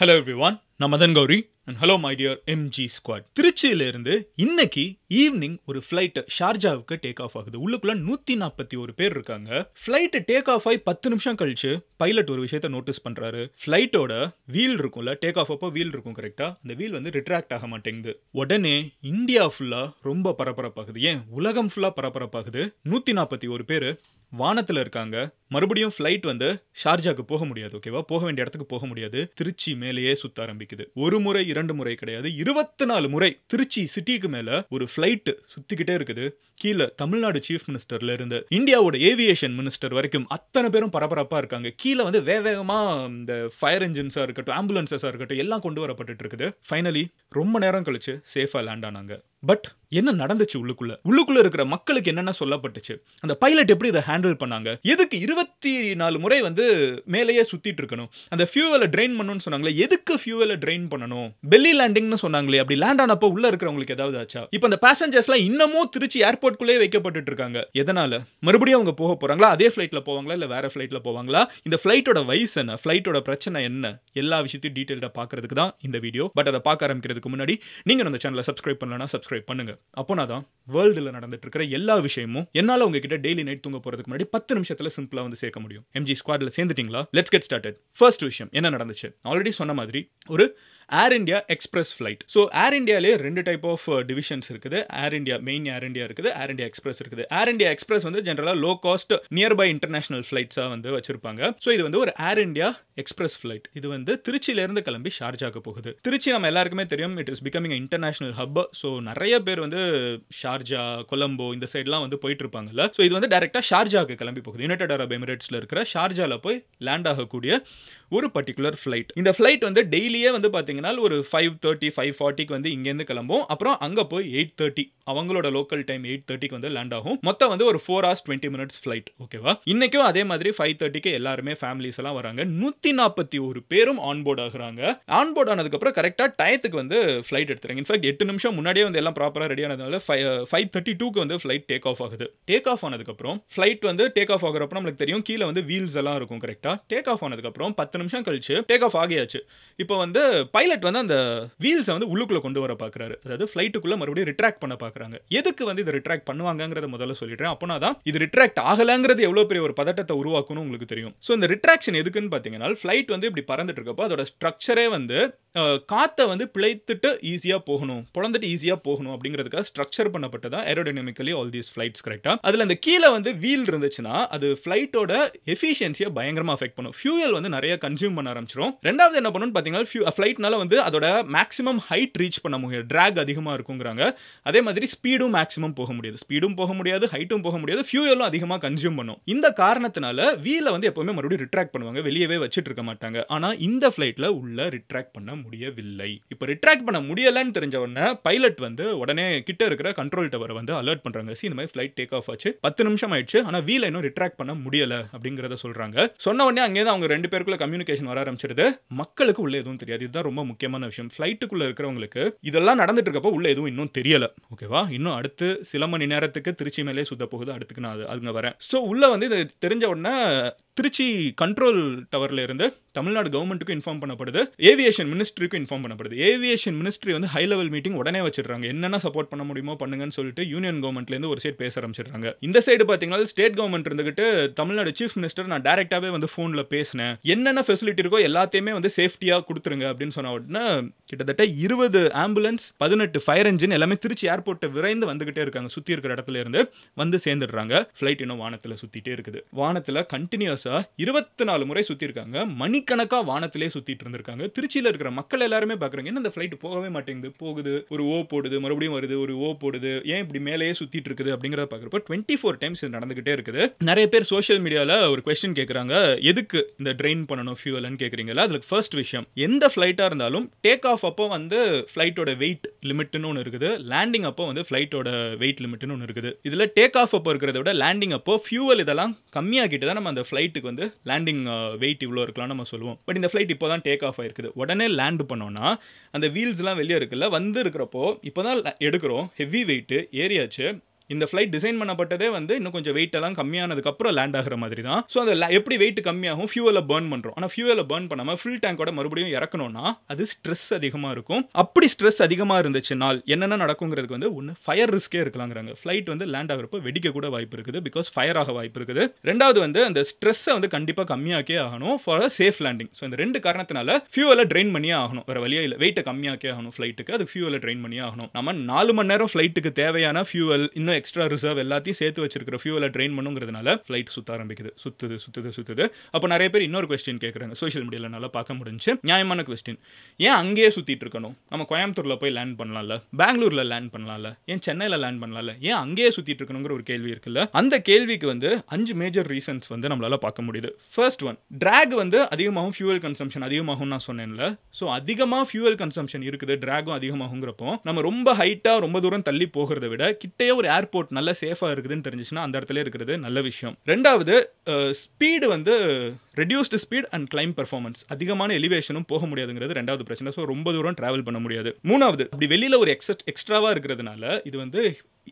Hello everyone, நான் Madan Gowri and hello my dear MG squad. திருச்சியில இருந்து இன்னைக்கு ஈவினிங் ஒரு ஃளைட் ஷார்ஜாவுக்கு டேக் ஆஃப் ஆகுது. உள்ளுக்குள்ள 141 பேர் இருக்காங்க. ஃளைட் டேக் ஆஃப் ஆகி 10 நிமிஷம் கழிச்சு பைலட் ஒரு விஷயத்தை நோட்டீஸ் பண்றாரு. ஃளைட்டோட வீல் இருக்கும்ல, டேக் ஆஃப் அப்போ வீல் இருக்கும் கரெக்டா, அந்த வீல் வந்து ரிட்ராக்ட் ஆக மாட்டேங்குது. உடனே இந்தியா ஃபுல்லா ரொம்ப பரபரப்பாகுது. ஏன் உலகம் ஃபுல்லா பரபரப்பாகுது. 141 பேர் வானத்துல இருக்காங்க. மறுபடியும் ஃளைட் வந்து ஷார்ஜாக்கு போக முடியாது. ஓகேவா, போக வேண்டிய இடத்துக்கு போக முடியாது. திருச்சி மேலேயே சுத்த ஆரம்பிக்குது. ஒரு முறை 2 முறை கிடையாது, 24 முறை திருச்சி சிட்டிக்கு மேல ஒரு ஃளைட் சுத்திக்கிட்டே இருக்குது. கீழே தமிழ்நாடு சீஃப் மினிஸ்டர்ல இருந்து இந்தியாவோட ஏவியேஷன் மினிஸ்டர் வரைக்கும் அத்தனை பேரும் பரபரப்பா இருக்காங்க. கீழே வந்து வேகமா இந்த ஃபயர் என்ஜின்ஸா இருக்கட்டும், ஆம்புலன்சஸா இருக்கட்டும் எல்லாம் கொண்டு வரப்பட்டு இருக்குது. ஃபைனலி ரொம்ப நேரம் கழிச்சு சேஃபா லேண்ட் ஆனாங்க. பட் என்ன நடந்துச்சு உள்ளுக்குள்ள இருக்கிற மக்களுக்கு என்னென்ன சொல்லப்பட்டுச்சு, அந்த பைலட் எப்படி இதை ஹேண்டில் பண்ணாங்க, எதுக்கு 24 முறை வந்து மேலேயே சுத்திட்டு இருக்கணும், அந்த ஃபியூவலை ட்ரெயின் பண்ணணும்னு சொன்னாங்களே, எதுக்கு ஃபியூவலை ட்ரெயின் பண்ணணும், பெல்லி லேண்டிங்னு சொன்னாங்களே, அப்படி லேண்ட் ஆனப்போ உள்ள இருக்கிறவங்களுக்கு ஏதாவது ஆச்சா? இப்போ அந்த பேசஞ்சர்ஸ்லாம் இன்னமும் திருச்சி ஏர்போர்ட்குள்ளே வைக்கப்பட்டு இருக்காங்க. எதனால? மறுபடியும் அவங்க போக போறாங்களா, அதே ஃபிளைட்ல போவாங்களா, இல்ல வேற ஃபிளைட்ல போவாங்களா, இந்த ஃபிளைட்டோட வயசு என்ன, ஃபிளைட்டோட பிரச்சனை என்ன, எல்லா விஷயத்தையும் டீடைல்டா பார்க்கிறதுக்கு தான் இந்த வீடியோ. பட் அதை பார்க்க ஆரம்பிக்கிறதுக்கு முன்னாடி நீங்க நம்ம சேனலை சப்ஸ்கிரைப் பண்ணலனா சப்ஸ்கிரைப் பண்ணுங்க. அப்போனா தான் வேர்ல்டுல நடந்துட்டு இருக்கிற எல்லா விஷயமும் என்னால உங்ககிட்ட டெய்லி நைட் தூங்க போறதுக்கு முன்னாடி 10 நிமிஷத்துல சிம்பிளா வந்து சேர்க்க முடியும். எம்ஜி ஸ்குவாட்ல சேர்ந்துட்டீங்களா? Let's get started. ஃபர்ஸ்ட் விஷயம் என்ன நடந்துச்சு, ஆல்ரெடி சொன்ன மாதிரி ஒரு Air India Express flight. So Air இந்தியாலே 2 டைப் ஆஃப் டிவிஷன்ஸ் இருக்குது. Air India main Air India இருக்குது, ஏர் இந்தியா எக்ஸ்பிரஸ் இருக்குது. ஏர் இந்தியா எக்ஸ்பிரஸ் வந்து ஜென்ரலாக லோ காஸ்ட் நியர்பை இன்டர்நேஷனல் ஃபிளைட்ஸாக வந்து வச்சிருப்பாங்க. ஸோ இது வந்து ஒரு ஏர் இந்தியா எக்ஸ்பிரஸ் ஃபிளைட். இது வந்து திருச்சியிலேருந்து கிளம்பி ஷார்ஜாக்கு போகுது. திருச்சி நம்ம எல்லாருக்குமே தெரியும், it is becoming international hub. So நிறைய பேர் வந்து ஷார்ஜா, கொலம்போ இந்த சைட்லாம் வந்து போயிட்டு இருப்பாங்கல்ல. ஸோ இது வந்து டைரெக்டாக ஷார்ஜாக்கு கிளம்பி போகுது. யுனைடெட் அரப் எமிரேட்ஸில் இருக்கிற ஷார்ஜாவில் போய் லேண்ட் ஆகக்கூடிய ஒரு பர்டிகுலர் ஃபிளைட். இந்த ஃபிளைட் வந்து டெய்லியே வந்து பார்த்தீங்கன்னா ஒரு 5:30 5:40க்கு வந்து இங்கேருந்து கிளம்பும். அப்புறம் அங்கே போய் 8:30 அவங்களோட லோக்கல் டைம் 8:30க்கு வந்து லேண்ட் ஆகும். மொத்தம் வந்து ஒரு 4 hours 20 minutes ஃபிளைட். ஓகேவா, இன்னைக்கும் அதே மாதிரி 5:30க்கு எல்லாருமே ஃபேமிலிஸ் எல்லாம் வராங்க. 141 பேரும் ஆன்போர்ட் ஆகுறாங்க. ஆன்போர்ட் ஆனதுக்கப்புறம் கரெக்டாக டயத்துக்கு வந்து ஃபிளைட் எடுத்துறாங்க. இன்ஃபேக்ட் 8 நிமிஷம் முன்னாடியே வந்து எல்லாம் ப்ராப்பராக ரெடி ஆனதுனால 5:32க்கு வந்து ஃபிளைட் டேக் ஆஃப் ஆகுது. டேக் ஆஃப் ஆனதுக்கப்புறம் ஃபிளைட் வந்து டேக் ஆஃப் ஆகிறப்ப நம்மளுக்கு தெரியும் கீழே வந்து வீல்ஸ் எல்லாம் இருக்கும் கரெக்டாக. டேக் ஆஃப் ஆனதுக்கப்புறம் 10 நிமிஷம் கழிச்சு டேக் ஆஃப் ஆகியாச்சு. இப்போ வந்து பைலட் வந்து அந்த வீல்ஸை வந்து உள்ளுக்குள்ள கொண்டு வர பார்க்குறாரு. அதாவது ஃபிளைட்டுக்குள்ள மறுபடியும் ரிட்ராக்ட் பண்ண பார்க்குறாங்க. எதுக்கு வந்து இதை ரிட்ராக்ட் பண்ணுவாங்கங்கிறத முதல்ல சொல்லிடுறேன். அப்போனா தான் இது ரிட்ராக்ட் ஆகலைங்கிறது எவ்வளோ பெரிய ஒரு பதட்டத்தை உருவாக்கணும் உங்களுக்கு தெரியும். ஸோ இந்த ரிட்ராக்ஷன் எதுக்குன்னு பார்த்தீங்கன்னா, ஃபிளைட் வந்து இப்படி பறந்துட்டு இருக்கப்போ அதோட ஸ்ட்ரக்சரே வந்து காற்றை வந்து பிழைத்துட்டு ஈஸியாக போகணும், பிளந்துட்டு ஈஸியாக போகணும் அப்படிங்கிறதுக்காக ஸ்ட்ரக்சர் பண்ணப்பட்டதான் ஏரோடைனமிக்கலி ஆல் தீஸ் ஃபிளைட்ஸ் கரெக்டாக. அதில் அந்த கீழே வந்து வீல் இருந்துச்சுன்னா அது ஃபிளைட்டோட எஃபிஷியன்சியை பயங்கரமாக அஃபெக்ட் பண்ணும். ஃபியூயல் வந்து நிறைய கன்சியூம் பண்ண ஆரம்பிச்சிடும். ரெண்டாவது என்ன பண்ணணும்னு பார்த்தீங்கன்னா, ஃபிளைட்னால வந்து அதோட மேக்ஸிமம் ஹைட் ரீச் பண்ண முடியாது, டிராக் அதிகமாக இருக்குங்கிறாங்க. அதே மாதிரி ஸ்பீடும் மேக்ஸிமம் போக முடியாது, ஸ்பீடும் போக முடியாது, ஹைட்டும் போக முடியாது, ஃபியூயலும் அதிகமாக கன்சியூம் பண்ணும். இந்த காரணத்தினால வீலை வந்து எப்பவுமே மறுபடியும் ரிட்ராக்ட் பண்ணுவாங்க, வெளியவே வச்சுட்டு இருக்க மாட்டாங்க. ஆனால் இந்த ஃபிளைட்ல உள்ள ரிட்ராக்ட் பண்ண முடியவில்லை. இப்போ ரிட்ராக்ட் பண்ண முடியலன்னு தெரிஞ்ச உடனே பைலட் வந்து உடனே கிட்ட இருக்கிற கண்ட்ரோல் டவரை வந்து அலர்ட் பண்றாங்க. இந்த மாதிரி ஃபிளைட் டேக் ஆஃப் ஆச்சு, 10 நிமிஷம் ஆயிடுச்சு, ஆனால் வீலை இன்னும் ரிட்ராக்ட் பண்ண முடியல அப்படிங்கிறத சொல்றாங்க. சொன்ன உடனே அங்கே அவங்க 2 பேருக்குள்ள கம்யூனிகேஷன் வர ஆரம்பிச்சிருது. மக்களுக்கு உள்ள எதுவும் தெரியாது. இதுதான் ரொம்ப முக்கியமான விஷயம். ஃபிளைட்டுக்குள்ள இருக்கிறவங்களுக்கு இதெல்லாம் நடந்துட்டு இருக்கப்போ உள்ள எதுவும் இன்னும் தெரியல. ஓகேவா, இன்னும் அடுத்து சில மணி நேரத்துக்கு திருச்சி மேலே சுத்த போகுது. அடுத்துக்கு நான் அதுங்க வரேன். ஸோ உள்ள வந்து இது தெரிஞ்ச உடனே திருச்சி கண்ட்ரோல் டவர்ல இருந்து தமிழ்நாடு கவர்மெண்ட்டுக்கு இன்ஃபார்ம் பண்ணப்படுது, ஏவியேஷன் மினிஸ்ட்ரிக்கு இன்ஃபார்ம் பண்ணப்படுது. ஏவியேஷன் மினிஸ்ட்ரி வந்து ஹை லெவல் மீட்டிங் உடனே வச்சிடுறாங்க. என்னென்ன சப்போர்ட் பண்ண முடியுமோ பண்ணுங்கன்னு சொல்லிட்டு யூனியன் கவர்மெண்ட்லேருந்து ஒரு சைடு பேச ஆரம்பிச்சிடுறாங்க. இந்த சைடு பார்த்தீங்கன்னா ஸ்டேட் கவர்மெண்ட் இருந்துகிட்டு தமிழ்நாடு சீஃப் மினிஸ்டர் நான் டைரக்டாகவே வந்து ஃபோனில் பேசினேன், என்னென்ன ஃபெசிலிட்டி இருக்கோ எல்லாத்தையுமே வந்து சேஃப்டியாக கொடுத்துருங்க அப்படின்னு சொன்ன உடனே கிட்டத்தட்ட 20 ஆம்புலன்ஸ் 18 ஃபயர் என்ஜின் எல்லாமே திருச்சி ஏர்போர்ட்டை விரைந்து வந்துகிட்டே இருக்காங்க. சுற்றி இருக்கிற இடத்துல இருந்து வந்து சேர்ந்துடுறாங்க. ஃபிளைட் இன்னும் வானத்தில் சுற்றிட்டே இருக்குது. வானத்தில் கண்டினியூஸ் 24 முறை சுத்தி இருக்காங்க. மணிக்கணக்கா வானத்திலே சுத்திட்டு இருந்திருக்காங்க. திருச்சியில இருக்கிற மக்கள் எல்லாருமே பாக்குறாங்க, என்ன இந்த ஃபிளைட் போகவே மாட்டேங்குது, போகுது, ஒரு ஓ போடுது, மறுபடியும் வருது, ஒரு ஓ போடுது, ஏன் இப்படி மேலேயே சுத்திட்டு இருக்குது அப்படிங்கறத பாக்குறப்ப 24 டைம்ஸ் இது நடந்துகிட்டே இருக்குது. நிறைய பேர் சோஷியல் மீடியால ஒரு क्वेश्चन கேக்குறாங்க, எதுக்கு இந்த ட்ரெயின் பண்ணணும் ஃபியூவல்னு கேக்குறீங்களா? அதுக்கு ஃபர்ஸ்ட் விஷயம், எந்த ஃபிளைட்டா இருந்தாலும் டேக் ஆஃப் அப்போ வந்து ஃபிளைட்டோட வெயிட் லிமிட்னு ஒன்று இருக்குது, லேண்டிங் அப்போ வந்து ஃபிளைட்டோட வெயிட் லிமிட்னு ஒன்று இருக்குது. இதுல டேக் ஆஃப் அப்போ இருக்கிறத விட லேண்டிங் அப்போ ஃபியூவல் இதெல்லாம் கம்மியாக்கிட்டு தான் நம்ம அந்த ஃபிளைட்டுக்கு வந்து லேண்டிங் வெயிட் இவ்வளோ இருக்கலாம் நம்ம சொல்லுவோம். பட் இந்த ஃபிளைட் இப்போ தான் டேக் ஆஃப் ஆயிருக்குது. உடனே லேண்ட் பண்ணோம்னா அந்த வீல்ஸ்லாம் வெளியே இருக்குல்ல, வந்து இருக்கிறப்போ இப்போ தான் எடுக்கிறோம், ஹெவி வெயிட் ஏறியாச்சு, இந்த ஃப்ளைட் டிசைன் பண்ணப்பட்டதே வந்து இன்னும் கொஞ்சம் வெயிட் எல்லாம் கம்மியானதுக்கப்புறம் லேண்ட் ஆகிற மாதிரி தான். ஸோ அந்த எப்படி வெயிட் கம்மியாகும், ஃபியூவலை பர்ன் பண்ணுறோம். ஆனால் ஃபியூவலை பர்ன் பண்ணாமல் ஃபுல் டேங்கோட மறுபடியும் இறக்கணும்னா அது ஸ்ட்ரெஸ் அதிகமாக இருக்கும். அப்படி ஸ்ட்ரெஸ் அதிகமாக இருந்துச்சுனால் என்னென்ன நடக்குங்கிறதுக்கு வந்து ஒன்று ஃபயர் ரிஸ்கே இருக்கலாங்கிறாங்க. ஃப்ளைட் வந்து லேண்ட் ஆகிறப்ப வெடிக்க கூட வாய்ப்பு இருக்குது, பிகாஸ் ஃபயர் ஆக வாய்ப்பு இருக்குது. ரெண்டாவது வந்து அந்த ஸ்ட்ரெஸ்ஸை வந்து கண்டிப்பாக கம்மியாக்கே ஆகணும் for a safe landing. So இந்த 2 காரணத்தினால ஃபியூவலை ட்ரெயின் பண்ணியே ஆகணும், வேறு வழியே இல்லை. வெயிட்டை கம்மியாக்கே ஆகணும் ஃப்ளைட்டுக்கு, அது ஃபியூவலை ட்ரெயின் பண்ணியே ஆகணும். நம்ம 4 மணி நேரம் ஃப்ளைட்டுக்கு தேவையான ஃபியூவல் இன்னும் எக்ஸ்ட்ரா ரிசர்வ் எல்லாத்தையும் சேர்த்து வச்சிருக்கிற ஃபியூவலை ட்ரெயின் பண்ணுங்கிறதுனால ஃப்ளைட் சுத்த ஆரம்பிக்குது. சுத்துது. அப்போ நிறைய பேர் இன்னொரு கொஸ்டின் கேட்குறாங்க, சோஷியல் மீடியாவில் நல்லா பார்க்க முடிஞ்சு. நியாயமான கொஸ்டின், ஏன் அங்கேயே சுற்றிட்டு இருக்கணும்? நம்ம கோயம்புத்தூரில் போய் லேண்ட் பண்ணலாம்ல, பெங்களூரில் லேண்ட் பண்ணலாம்ல, ஏன் சென்னையில் லேண்ட் பண்ணலாம்ல, ஏன் அங்கேயே சுற்றிட்டு இருக்கணுங்கிற ஒரு கேள்வி இருக்குல்ல. அந்த கேள்விக்கு வந்து 5 மேஜர் ரீசன்ஸ் வந்து நம்மளால பார்க்க முடியுது. ஃபர்ஸ்ட் ஒன், டிராக் வந்து அதிகமாகும், ஃபியூவல் கன்சம்ஷன் அதிகமாகும் நான் சொன்னேன்ல. ஸோ அதிகமாக ஃபியூவல் கன்சம்ஷன் இருக்குது, டிராகும் அதிகமாகுங்கிறப்போ நம்ம ரொம்ப ஹைட்டாக ரொம்ப தூரம் தள்ளி போகிறத விட கிட்டே ஒரு ஏர்போர்ட் நல்ல சேஃபாக இருக்குதுன்னு தெரிஞ்சிச்சுன்னா அந்த இடத்துல இருக்கிறது நல்ல விஷயம். ரெண்டாவது, ஸ்பீடு வந்து reduced speed and claim performance, அதிகமான எலிவேஷனும் போக முடியாதுங்கிறது ரெண்டாவது பிரச்சனை. ஸோ ரொம்ப தூரம் டிராவல் பண்ண முடியாது. மூணாவது, அப்படி வெளியில் ஒரு எக்ஸ்ட்ராவாக இருக்கிறதுனால இது வந்து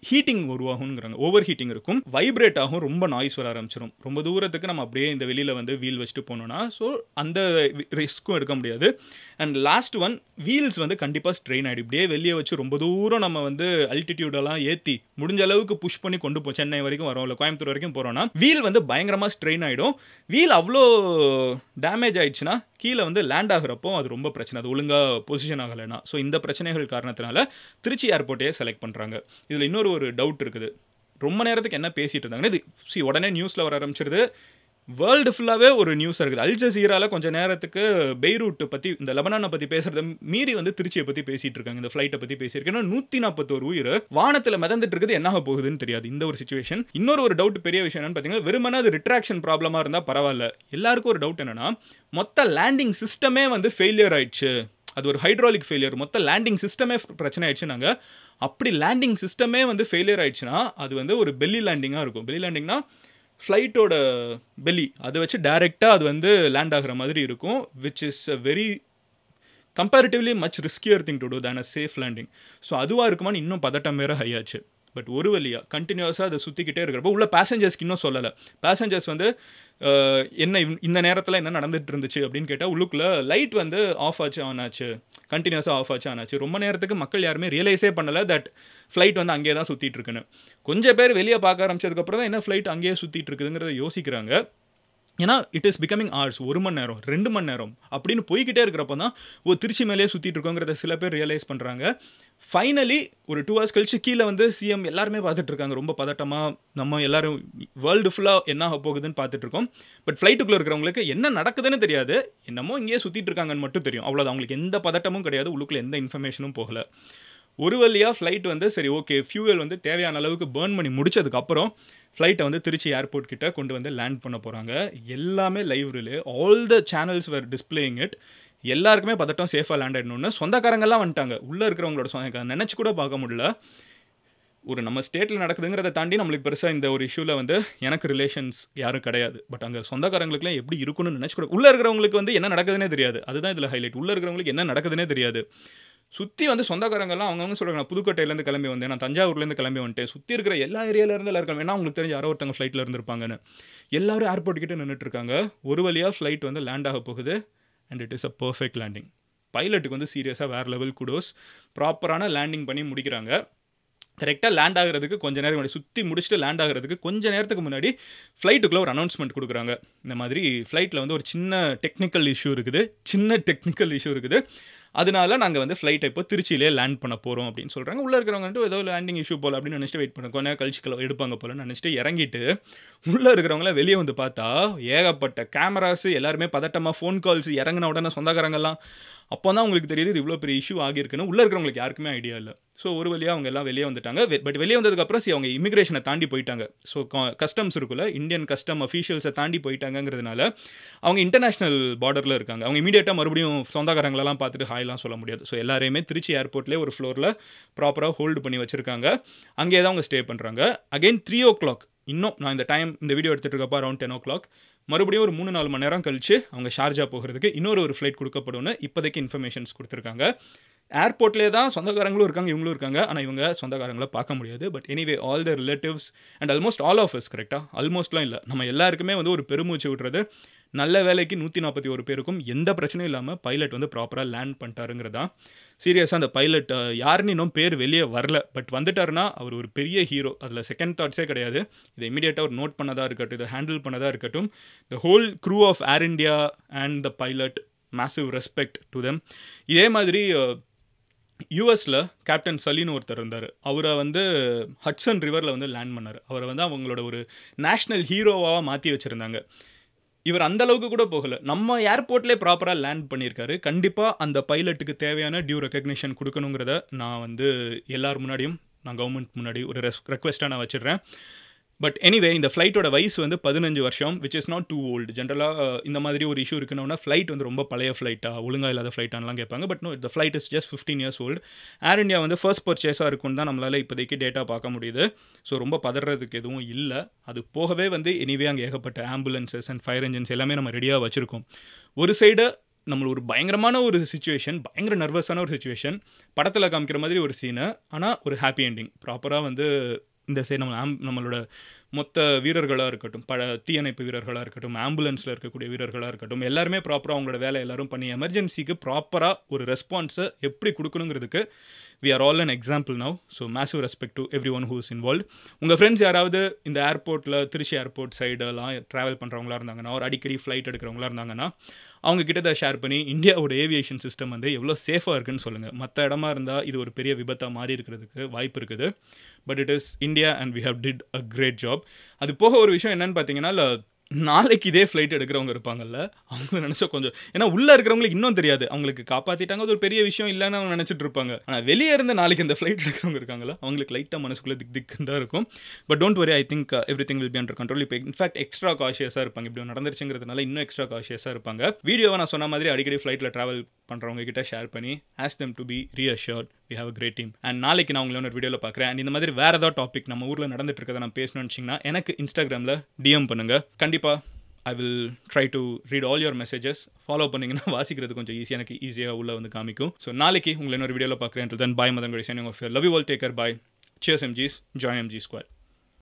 ஹீட்டிங் உருவாகுங்கிறாங்க, ஓவர் ஹீட்டிங் இருக்கும், வைப்ரேட் ஆகும், ரொம்ப நாய்ஸ் வர ஆரம்பிச்சிடும். ரொம்ப தூரத்துக்கு நம்ம அப்படியே இந்த வெளியில் வந்து வீல் வச்சுட்டு போனோம்னா ஸோ அந்த ரிஸ்க்கும் எடுக்க முடியாது. அண்ட் லாஸ்ட் ஒன், வீல்ஸ் வந்து கண்டிப்பாக ஸ்ட்ரெயின் ஆகிடும். இப்படியே வெளியே வச்சு ரொம்ப தூரம் நம்ம வந்து அல்டிடியூடெல்லாம் ஏற்றி முடிஞ்ச அளவுக்கு புஷ் பண்ணி கொண்டு போ, சென்னை வரைக்கும் வரோம் இல்லை கோயம்புத்தூர் வரைக்கும் போகிறோன்னா வீல் வந்து பயங்கரமாக ஸ்ட்ரெயின் ஆகிடும். வீல் அவ்வளோ டேமேஜ் ஆகிடுச்சுன்னா கீழே வந்து லேண்ட் ஆகிறப்போ அது ரொம்ப பிரச்சனை, அது ஒழுங்காக பொசிஷன் ஆகலைன்னா. ஸோ இந்த பிரச்சனைகள் காரணத்தினால திருச்சி ஏர்போர்ட்டையே செலக்ட் பண்ணுறாங்க. இதில் இன்னொரு டவுட் இருக்குது, ரொம்ப நேரத்துக்கு என்ன பேசிகிட்டு இருந்தாங்கன்னா இது உடனே நியூஸில் வர ஆரம்பிச்சிருது. வேர்ல்டு ஃபுல்லாகவே ஒரு நியூஸ் இருக்குது. அல் ஜசீரால கொஞ்சம் நேரத்துக்கு பெய்ரூட்டை பற்றி, இந்த லெபனானை பற்றி பேசுகிறத மீறி வந்து திருச்சியை பற்றி பேசிகிட்டு இருக்காங்க, இந்த ஃப்ளைட்டை பற்றி பேசியிருக்கேன். 141 உயிர் வானத்தில் மிதந்துட்டு இருக்குது, என்ன போகுதுன்னு தெரியாது இந்த ஒரு சுச்சுவேஷன். இன்னொரு டவுட், பெரிய விஷயம் என்னன்னு பார்த்தீங்கன்னா, வெறுமனே அது ரிட்ராக்ஷன் ப்ராப்ளமாக இருந்தால் பரவாயில்ல. எல்லாருக்கும் ஒரு டவுட் என்னன்னா, மொத்த லேண்டிங் சிஸ்டமே வந்து ஃபெயிலியர் ஆயிடுச்சு, அது ஒரு ஹைட்ராலிக் ஃபெயிலியர், மொத்த லேண்டிங் சிஸ்டமே பிரச்சனை ஆயிடுச்சுனாங்க. அப்படி லேண்டிங் சிஸ்டமே வந்து ஃபெயிலியர் ஆயிடுச்சுன்னா அது வந்து ஒரு பெல்லி லேண்டிங்காக இருக்கும். பெல்லி லேண்டிங்னா ஃப்ளைட்டோட பெல்லி, அதை வச்சு டைரெக்டாக அது வந்து லேண்ட் ஆகிற மாதிரி இருக்கும், which is a very comparatively much riskier thing to do than a safe landing. So அதுவாக இருக்குமான்னு இன்னும் பதட்டம் வேறு ஹையாச்சு. பட் ஒரு வழியாக கண்டினியூஸாக அதை சுற்றிக்கிட்டே இருக்கிறப்போ உள்ள பேசஞ்சர்ஸ்க்கு இன்னும் சொல்லலை. பேசஞ்சர்ஸ் வந்து என்ன இந்த நேரத்தில் என்ன நடந்துட்டு இருந்துச்சு அப்படின்னு கேட்டால் உள்ளுக்குள்ளே லைட் வந்து ஆஃப் ஆச்சு ஆன் ஆச்சு, கண்டினியூஸாக ஆஃப் ஆச்சு ஆன் ஆச்சு. ரொம்ப நேரத்துக்கு மக்கள் யாருமே ரியலைஸே பண்ணலை தட் ஃப்ளைட் வந்து அங்கேயே தான் சுற்றிட்டு இருக்குன்னு. கொஞ்சம் பேர் வெளியே பார்க்க ஆரம்பிச்சதுக்கப்புறம் தான் என்ன ஃப்ளைட் அங்கேயே சுற்றிட்டு இருக்குதுங்கிறத யோசிக்கிறாங்க. ஏன்னா இட் இஸ் பிகமிங் ஹார்ஸ், 1 மணி நேரம் 2 மணி நேரம் அப்படின்னு போய்கிட்டே இருக்கிறப்போ தான் திருச்சி மேலேயே சுற்றிட்டு இருக்கோங்கிறத சில பேர் ரியலைஸ் பண்ணுறாங்க. ஃபைனலி ஒரு 2 hours கழிச்சு கீழே வந்து சிஎம் எல்லாருமே பார்த்துட்டு இருக்காங்க, ரொம்ப பதட்டமாக. நம்ம எல்லாரும் வேர்ல்டு ஃபுல்லாக என்ன ஆக போகுதுன்னு பார்த்துட்டு இருக்கோம். பட் ஃப்ளைட்டுக்குள்ளே இருக்கிறவங்களுக்கு என்ன நடக்குதுன்னு தெரியாது, என்னமோ இங்கேயே சுற்றிட்டு இருக்காங்கன்னு மட்டும் தெரியும், அவ்வளோதான். அவங்களுக்கு எந்த பதட்டமும் கிடையாது, உள்ளுக்குள்ளே எந்த இன்ஃபர்மேஷனும் போகலை. ஒரு வழியாக ஃப்ளைட் வந்து சரி ஓகே, ஃபியூவல் வந்து தேவையான அளவுக்கு பேர்ன் பண்ணி முடிச்சதுக்கப்புறம் ஃப்ளைட்டை வந்து திருச்சி ஏர்போர்ட் கிட்ட கொண்டு வந்து லேண்ட் பண்ண போகிறாங்க. எல்லாமே live relay, all the channels were displaying it. எல்லாருக்குமே பதட்டம், சேஃபாக லேண்ட் ஆகிடணும்னு. சொந்தக்காரங்கெல்லாம் வந்துட்டாங்க, உள்ளே இருக்கிறவங்களோட சொந்தக்காரங்க நினச்சி கூட பார்க்க முடியல. ஒரு நம்ம ஸ்டேட்டில் நடக்குதுங்கிறத தாண்டி நம்மளுக்கு பெருசாக இந்த ஒரு இஷ்யூவில் வந்து எனக்கு ரிலேஷன்ஸ் யாரும் கிடையாது. பட் அங்கே சொந்தக்காரங்களுக்குலாம் எப்படி இருக்குன்னு நினச்சி கூட, உள்ளே இருக்கிறவங்களுக்கு வந்து என்ன நடக்குதுன்னே தெரியாது. அதுதான் இதில் ஹைலைட், உள்ளே இருக்கிறவங்களுக்கு என்ன நடக்குதுன்னே தெரியாது. சுற்றி வந்து சொந்தக்காரங்கெல்லாம் அவங்கவுங்க சொல்கிறாங்க, நான் புதுக்கோட்டையிலேருந்து கிளம்பி வந்தேன், நான் தஞ்சாவூர்லேருந்து கிளம்பி வந்துட்டேன், சுற்றி இருக்கிற எல்லா ஏரியாவிலேருந்து எல்லாரும் கிளம்பி, ஏன்னா அவங்களுக்கு தெரிஞ்ச யாரோ ஒருத்தவங்க ஃப்ளைட்டில் இருந்திருப்பாங்கன்னு. எல்லாரும் ஏர்போர்ட் கிட்டே நின்றுட்டு இருக்காங்க. ஒரு வழியாக ஃப்ளைட் வந்து லேண்ட் ஆக போகுது. And it is a perfect landing. பைலட்டுக்கு வந்து சீரியஸாக வேறு லெவல் குடோஸ். ப்ராப்பரான லேண்டிங் பண்ணி முடிக்கிறாங்க. கரெக்டாக லேண்ட் ஆகிறதுக்கு கொஞ்சம் நேரம் முன்னாடி, சுற்றி முடிச்சுட்டு லேண்ட் ஆகிறதுக்கு கொஞ்சம் நேரத்துக்கு முன்னாடி ஃப்ளைட்டுக்குள்ளே ஒரு அனௌன்ஸ்மெண்ட் கொடுக்குறாங்க. இந்த மாதிரி ஃப்ளைட்டில் வந்து ஒரு சின்ன டெக்னிக்கல் இஷ்யூ இருக்குது, அதனால நாங்கள் வந்து ஃப்ளைட்டை இப்போ திருச்சியிலே லேண்ட் பண்ண போகிறோம் அப்படின்னு சொல்கிறாங்க. உள்ளே இருக்கிறவங்க வந்துட்டு ஏதோ லேண்டிங் இஷ்யூ போல் அப்படின்னு நினச்சிட்டு வெயிட் பண்ணுறோம், கொஞ்சம் கழிச்சு எடுப்பாங்க போலன்னு நினச்சிட்டு இறங்கிட்டு உள்ளே இருக்கிறவங்களாம் வெளியே வந்து பார்த்தா ஏகப்பட்ட கேமராஸு, எல்லாருமே பதட்டமாக ஃபோன் கால்ஸ், இறங்கின உடனே சொந்தக்காரங்கெல்லாம். அப்போ தான் உங்களுக்கு தெரியுது இது இவ்வளோ பெரிய இஷ்யூ ஆகியிருக்குன்னு. உள்ளே இருக்கிறவங்களுக்கு யாருக்குமே ஐடியா இல்லை. ஸோ ஒரு வழியாக அவங்க எல்லாம் வெளியே வந்துட்டாங்க. பட் வெளியே வந்ததுக்கப்புறம் அவங்க இமிக்ரேஷனை தாண்டி போயிட்டாங்க. ஸோ கஸ்டம்ஸ் இருக்குல்ல, இந்தியன் கஸ்டம் அஃபீஷியல்ஸை தாண்டி போயிட்டாங்கிறதுனால அவங்க இன்டர்நேஷ்னல் பார்டரில் இருக்காங்க. அவங்க இமீடியட்டாக மறுபடியும் சொந்தக்காரங்களெல்லாம் பார்த்துட்டு ஹாய்லாம் சொல்ல முடியாது. ஸோ எல்லாரையுமே திருச்சி ஏர்போர்ட்லேயே ஒரு ஃப்ளோரில் ப்ராப்பராக ஹோல்டு பண்ணி வச்சுருக்காங்க. அங்கேயே தான் அவங்க ஸ்டே பண்ணுறாங்க. அகெயின் 3 o'clock இன்னும் நான் இந்த வீடியோ எடுத்துகிட்டு இருக்கப்போ அரௌண்ட் 10 o'clock மறுபடியும் ஒரு 3-4 மணி நேரம் கழிச்சு அவங்க ஷார்ஜா போகிறதுக்கு இன்னொரு ஃப்ளைட் கொடுக்கப்படும்னு இப்போதைக்கு இன்ஃபர்மேஷன்ஸ் கொடுத்துருக்காங்க. ஏர்போர்ட்லேயே தான் சொந்தக்காரங்களும் இருக்காங்க, இவங்களும் இருக்காங்க. ஆனால் இவங்க சொந்தக்காரங்களை பார்க்க முடியாது. But anyway all the relatives and almost all of us, கரெக்டாக ஆல்மோஸ்ட்லாம் இல்லை, நம்ம எல்லாருக்குமே வந்து ஒரு பெருமூச்சு விடுறது நல்ல வேலைக்கு 141 பேருக்கும் எந்த பிரச்சனையும் இல்லாமல் பைலட் வந்து ப்ராப்பராக லேண்ட் பண்ணிட்டாருங்கிறதா. சீரியஸாக அந்த பைலட் யாருன்னு இன்னும் பேர் வெளியே வரல, பட் வந்துட்டாருன்னா அவர் ஒரு பெரிய ஹீரோ. அதில் செகண்ட் தாட்ஸே கிடையாது. இதை இமீடியட்டாக ஒரு நோட் பண்ணதாக இருக்கட்டும், இதை ஹேண்டில் பண்ணதாக இருக்கட்டும், the whole crew of Air India and the pilot, massive respect to them. இதே மாதிரி யூஎஸில் கேப்டன் சலீன்னு ஒருத்தர் இருந்தார். அவரை வந்து ஹட்சன் ரிவரில் வந்து லேண்ட் பண்ணார். அவரை வந்து அவங்களோட ஒரு நேஷ்னல் ஹீரோவாக மாற்றி வச்சுருந்தாங்க. இவர் அந்தளவுக்கு கூட போகலை, நம்ம ஏர்போர்ட்லேயே ப்ராப்பராக லேண்ட் பண்ணியிருக்காரு. கண்டிப்பாக அந்த பைலட்டுக்கு தேவையான டியூ ரெக்கக்னிஷன் கொடுக்கணுங்கிறத நான் வந்து எல்லார் முன்னாடியும், நான் கவர்மெண்ட் முன்னாடி ஒரு ரெக்வெஸ்ட்டாக நான் வச்சிடுறேன். பட் எனிவே இந்த ஃப்ளைட்டோட வயசு வந்து 15 வருஷம், which is not too old. ஜென்ரலாக இந்த மாதிரி ஒரு இஷ்யூ இருக்குன்னா ஃப்ளைட் வந்து ரொம்ப பழைய ஃப்ளைட்டாக, ஒழுங்காக இல்லாத ஃப்ளைட்டானலாம் கேட்பாங்க. பட் நோ, இந்த flight is just 15 years old. Air India வந்து ஃபர்ஸ்ட் பர்ச்சேஸாக இருக்குன்னு தான் நம்மளால் இப்போதைக்கு டேட்டா பார்க்க முடியுது. ஸோ ரொம்ப பதறதுக்கு எதுவும் இல்லை. அது போகவே வந்து எனிவே அங்கே ஏகப்பட்ட ஆம்புலன்சஸ் அண்ட் ஃபயர் என்ஜின்ஸ் எல்லாமே நம்ம ரெடியாக வச்சுருக்கோம். ஒரு சைடு நம்மள ஒரு பயங்கரமான ஒரு சிச்சுவேஷன், பயங்கர நர்வஸான ஒரு சிச்சுவேஷன், படத்தில் காமிக்கிற மாதிரி ஒரு சீனு, ஆனால் ஒரு ஹாப்பி எண்டிங். ப்ராப்பராக வந்து இந்த சைடு நம்மளோட மொத்த வீரர்களாக இருக்கட்டும், தீயணைப்பு வீரர்களாக இருக்கட்டும், ஆம்புலன்ஸில் இருக்கக்கூடிய வீரர்களாக இருக்கட்டும், எல்லாருமே ப்ராப்பராக அவங்களோட வேலை எல்லாரும் பண்ணி எமர்ஜென்சிக்கு ப்ராப்பராக ஒரு ரெஸ்பான்ஸை எப்படி கொடுக்கணுங்கிறதுக்கு we are all an example now. So massive respect to everyone who is involved. உங்கள் ஃப்ரெண்ட்ஸ் யாராவது இந்த ஏர்போர்ட்டில், திருச்சி ஏர்போர்ட் சைடெல்லாம் ட்ராவல் பண்ணுறவங்களா இருந்தாங்கன்னா, ஒரு அடிக்கடி ஃப்ளைட் எடுக்கிறவங்களா இருந்தாங்கன்னா, அவங்க கிட்ட அதை ஷேர் பண்ணி இந்தியாவோட ஏவியேஷன் சிஸ்டம் வந்து எவ்வளோ சேஃபாக இருக்குன்னு சொல்லுங்கள். மற்ற இடமா இருந்தால் இது ஒரு பெரிய விபத்தாக மாறி இருக்கிறதுக்கு வாய்ப்பு இருக்குது. But it is India and we have did a great job. அது போக ஒரு விஷயம் என்னன்னு பார்த்தீங்கன்னா, நாளைக்கு இதே ஃப்ளைட் எடுக்கிறவங்க இருப்பாங்கல்ல, அவங்க நினச்சா கொஞ்சம், ஏன்னா உள்ளே இருக்கிறவங்களுக்கு இன்னும் தெரியாது, அவங்களுக்கு காப்பாற்றிட்டாங்க, அது ஒரு பெரிய விஷயம் இல்லைன்னு அவங்க நினச்சிட்டு இருப்பாங்க. ஆனால் வெளியே இருந்து நாளைக்கு இந்த ஃப்ளைட் எடுக்கிறவங்க இருக்காங்களா, அவங்களுக்கு லைட்டாக மனசுக்குள்ளே திக்குன்னு தான் இருக்கும். But don't worry, I think every thing will be under control. இப்போ இன்ஃபேக்ட் எக்ஸ்ட்ரா காஷியஸாக இருப்பாங்க. இப்படி நடந்துருச்சுங்கிறதுனால இன்னும் எக்ஸ்ட்ரா காஷியஸாக இருப்பாங்க. வீடியோவை நான் சொன்ன மாதிரி அடிக்கடி ஃப்ளைட்டில் ட்ராவல் பண்ணுறவங்க கிட்ட ஷேர் பண்ணி ask them to be reassured we have a great team. And நாளைக்கு நான் உங்களை ஒரு வீடியோவில் பார்க்குறேன். அண்ட் இந்த மாதிரி வேறு ஏதாவது டாபிக் நம்ம ஊரில் நடந்துட்டு இருக்கதை நான் பேசணும்னு வச்சிங்கன்னா எனக்கு இன்ஸ்டாகிராமில் டிஎம் பண்ணுங்கள். கண்டிப்பாக I will try to read all your messages. Follow பண்ணிங்கன்னா வாசிக்கிறது கொஞ்சம் ஈஸியாக, எனக்கு ஈஸியாக உள்ள வந்து காமிக்கும். ஸோ நாளைக்கு உங்களை இன்னொரு வீடியோவில் பார்க்குறேன். Then bye, Madan Gowri signing off here. Love you all, take care, bye. Cheers MGs, join MG Squad.